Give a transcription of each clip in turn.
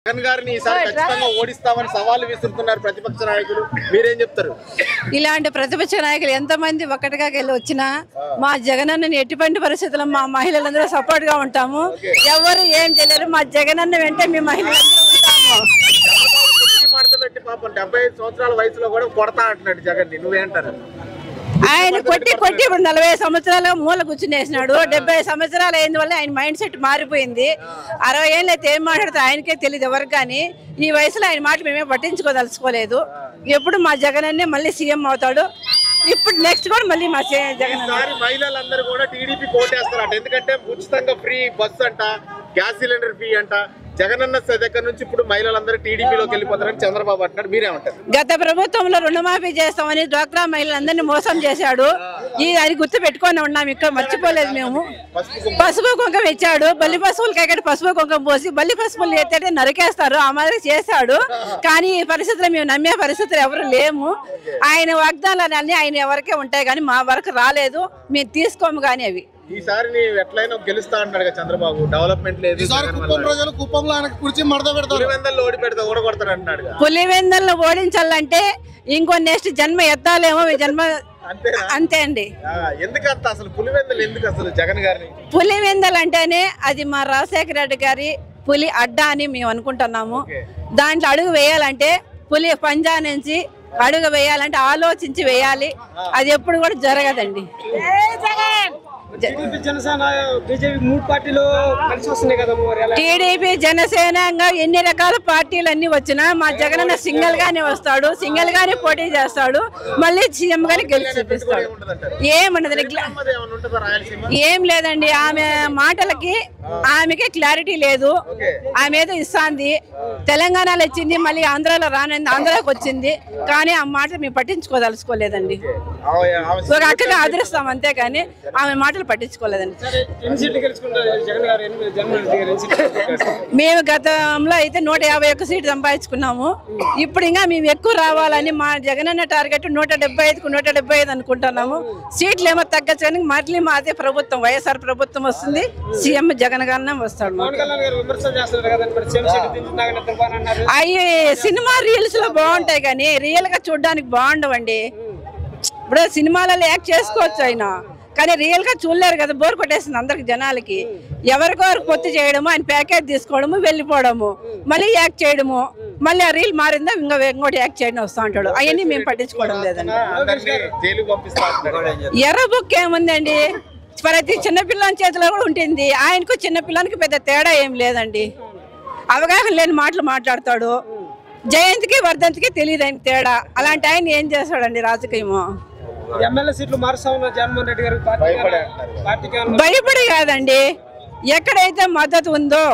జగన్ గారిని ఈసారి ఖచ్చితంగా ఓడిస్తామని సవాల్ విసురుతున్నారు ప్రతిపక్ష నాయకులు. మీరేం చెప్తారు? ఇలాంటి ప్రతిపక్ష నాయకులు ఎంతమంది ఒక్కటిగా వెళ్ళి వచ్చినా మా జగనన్నని ఎటువంటి పరిస్థితుల్లో మా మహిళలందరూ సపోర్ట్ గా ఉంటాము. ఎవరు ఏం చేయలేరు. మా జగనన్న వెంటే మీ మహిళలందరూ ఉంటాము. పాపం 75 సంవత్సరాల వయసులో కూడా కొడతా అంటున్నాడు జగన్. నువ్వేంటారు? ఆయన కొట్టి ఇప్పుడు 40 సంవత్సరాలు మూల కూర్చునేసినాడు. 70 సంవత్సరాలు అయిన వల్ల ఆయన మైండ్ సెట్ మారిపోయింది. 60 ఏళ్ళు అయితే ఏం మాట్లాడితే ఆయనకే తెలియదు ఎవరికి. కానీ ఈ వయసులో ఆయన మాట మేమే పట్టించుకోదలుచుకోలేదు. ఎప్పుడు మా జగన్ మళ్ళీ సీఎం అవుతాడు. ఇప్పుడు నెక్స్ట్ కూడా మళ్ళీ మా జగన్. మహిళలందరూ కూడా టీడీపీ కోటేస్తారంట. ఎందుకంటే ఉచితంగా ఫ్రీ బస్సు అంట, గ్యాస్ సిలిండర్ ఫ్రీ అంట. జగనన్న దగ్గర నుంచి ఇప్పుడు మహిళలందరూ టీడీపీలోకి వెళ్ళిపోతారని చంద్రబాబు అంటున్నాడు. మీరేమంటారు? గత ప్రభుత్వంలో రుణమాఫీ చేస్తామని డ్వాక్రా మహిళలందరినీ మోసం చేశాడు. అది గుర్తు పెట్టుకొని ఉన్నాం. ఇక్కడ మర్చిపోలేదు మేము. పసుపు కుంకం ఇచ్చాడు. బల్లి పశువులకి ఎక్కడ పసుపు కుంకం పోసి బల్లి పశువులు ఎత్తే నరికేస్తారు. ఆ మాదిరి చేశాడు. కానీ ఈ పరిస్థితుల్లో మేము నమ్మే పరిస్థితులు ఎవరు లేము. ఆయన వాగ్దానాలన్నీ ఆయన ఎవరికే ఉంటాయి కానీ మా వరకు రాలేదు. మేము తీసుకోము. కానీ అవి ఈసారి ఎట్లయినా గెలుస్తా అంటాడు చంద్రబాబు. డెవలప్మెంట్ లేదు. పులివెందల్లో ఓడించాలంటే ఇంకో నెక్స్ట్ జన్మ ఎత్తాలేమో. జన్మ అంతే అండి. ఎందుకంత అసలు పులివెందలు ఎందుకు అసలు జగన్ గారిని? పులివెందలు అంటేనే అది మా రాజశేఖర రెడ్డి గారి పులి అడ్డా అని మేము అనుకుంటున్నాము. దాంట్లో అడుగు వేయాలంటే పులి పంజా నుంచి అడుగు వేయాలంటే ఆలోచించి వేయాలి. అది ఎప్పుడు కూడా జరగదండి. టీడీపీ జనసేన ఎన్ని రకాల పార్టీలు అన్ని వచ్చినా మా జగనన్న సింగిల్ గానే వస్తాడు. సింగిల్ గానే పోటీ చేస్తాడు. మళ్ళీ సీఎం గాని గెలిచి చూపిస్తాడు. ఏమన్నది ఏం లేదండి. ఆమె మాటలకి ఆమెకే క్లారిటీ లేదు. ఆమె ఏదో ఇస్తాంది. తెలంగాణలో వచ్చింది, మళ్ళీ ఆంధ్రాలో రానంది, ఆంధ్రాకి వచ్చింది. కానీ ఆ మాటలు మేము పట్టించుకోదలుచుకోలేదండి. ఒక అక్కగా ఆదరిస్తాం అంతేగాని ఆమె మాటలు పట్టించుకోలేదండి. మేము గతంలో అయితే 151 సీట్లు సంపాదించుకున్నాము. ఇప్పుడు ఇంకా మేము ఎక్కువ రావాలని మా జగనన్న టార్గెట్ 175కు 175 అనుకుంటున్నాము. సీట్లు ఏమో తగ్గచ్చు కానీ మళ్ళీ మాదే ప్రభుత్వం వైఎస్ఆర్ ప్రభుత్వం వస్తుంది. సీఎం జగన్ గారినే వస్తాడు. అవి సినిమా రీల్స్ లో బాగుంటాయి కానీ రియల్ గా చూడడానికి బాగుండవండి. ఇప్పుడు సినిమాలలో యాక్ట్ చేసుకోవచ్చు ఆయన, కానీ రియల్ గా చూడలేరు కదా. బోర్ కొట్టేస్తుంది అందరికి జనాలకి. ఎవరికొరకు పొత్తు చేయడము, ఆయన ప్యాకేజ్ తీసుకోవడము, వెళ్ళిపోవడము, మళ్ళీ యాక్ట్ చేయడము, మళ్ళీ ఆ రీల్ మారిందా ఇంకోటి యాక్ట్ చేయడం వస్తూ ఉంటాడు. అవన్నీ మేము పట్టించుకోవడం లేదండి. ఎర్ర బుక్ ఏముందండి, ప్రతి చిన్నపిల్లని చేతిలో కూడా ఉంటుంది. ఆయనకు చిన్నపిల్లానికి పెద్ద తేడా ఏం లేదండి. అవగాహన లేని మాటలు మాట్లాడతాడు. జయంతికి వర్ధంతికి తెలియదు ఆయన తేడా. అలాంటి ఆయన ఏం చేస్తాడండి రాజకీయము? ఎమ్మెల్యే సీట్లు మారుస్తా ఉన్నారు జగన్మోహన్ రెడ్డి గారు. భయపడి కాదండి. ఎక్కడైతే మద్దతు ఉందో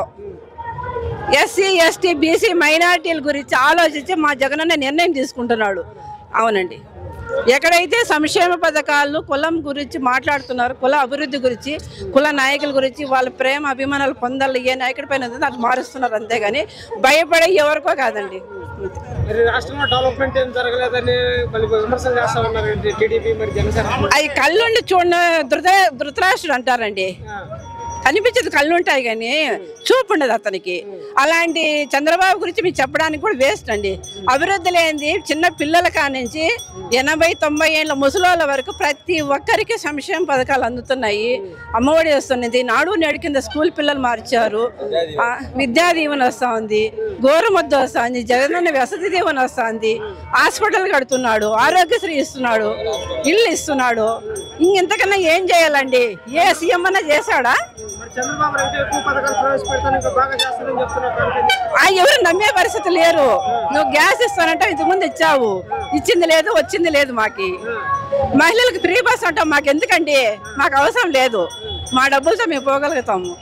ఎస్సీ ఎస్టీ బీసీ మైనారిటీల గురించి ఆలోచించి మా జగనన్న నిర్ణయం తీసుకుంటున్నాడు. అవునండి. ఎక్కడైతే సంక్షేమ పథకాలు కులం గురించి మాట్లాడుతున్నారు, కుల అభివృద్ధి గురించి, కుల నాయకుల గురించి వాళ్ళ ప్రేమ అభిమానాలు పొందాలి ఏ నాయకుడి పైన అది మారుస్తున్నారు. అంతేగాని భయపడే ఎవరికో కాదండి. రాష్ట్రంలో డెవలప్మెంట్ ఏం జరగలేదని విమర్శలు చేస్తా ఉన్నారు టీడీపీ మరి జనసేన. అది కళ్ళుండి చూడ ధృతరాష్ట్రుడు అంటారండి. కనిపించేది కళ్ళు ఉంటాయి కానీ చూపు ఉండదు అతనికి. అలాంటి చంద్రబాబు గురించి మీకు చెప్పడానికి కూడా వేస్ట్ అండి. అభివృద్ధి లేనిది చిన్న పిల్లల కానించి 80-90 ఏళ్ళ ముసలోళ్ళ వరకు ప్రతి ఒక్కరికి సంక్షేమ పథకాలు అందుతున్నాయి. అమ్మఒడి వస్తున్నది, నాడు నేడు కింద స్కూల్ పిల్లలు మార్చారు, విద్యా దీవెన వస్తూ ఉంది, గోరుముద్ద వస్తూ ఉంది, జగనన్న వసతి దీవెన వస్తూ ఉంది, హాస్పిటల్ కడుతున్నాడు, ఆరోగ్యశ్రీ ఇస్తున్నాడు, ఇల్లు ఇస్తున్నాడు. ఇంకెంతకన్నా ఏం చేయాలండి? ఏ సీఎం అన్నా చేశాడా? ఎవరు నమ్మే పరిస్థితి లేరు. నువ్వు గ్యాస్ ఇస్తానంటే ఇంతకుముందు ఇచ్చావు, ఇచ్చింది లేదు, వచ్చింది లేదు. మాకి మహిళలకు ఫ్రీ బస్ అంటాం. మాకు ఎందుకండి? మాకు అవసరం లేదు. మా డబ్బులతో మేము పోగలుగుతాము.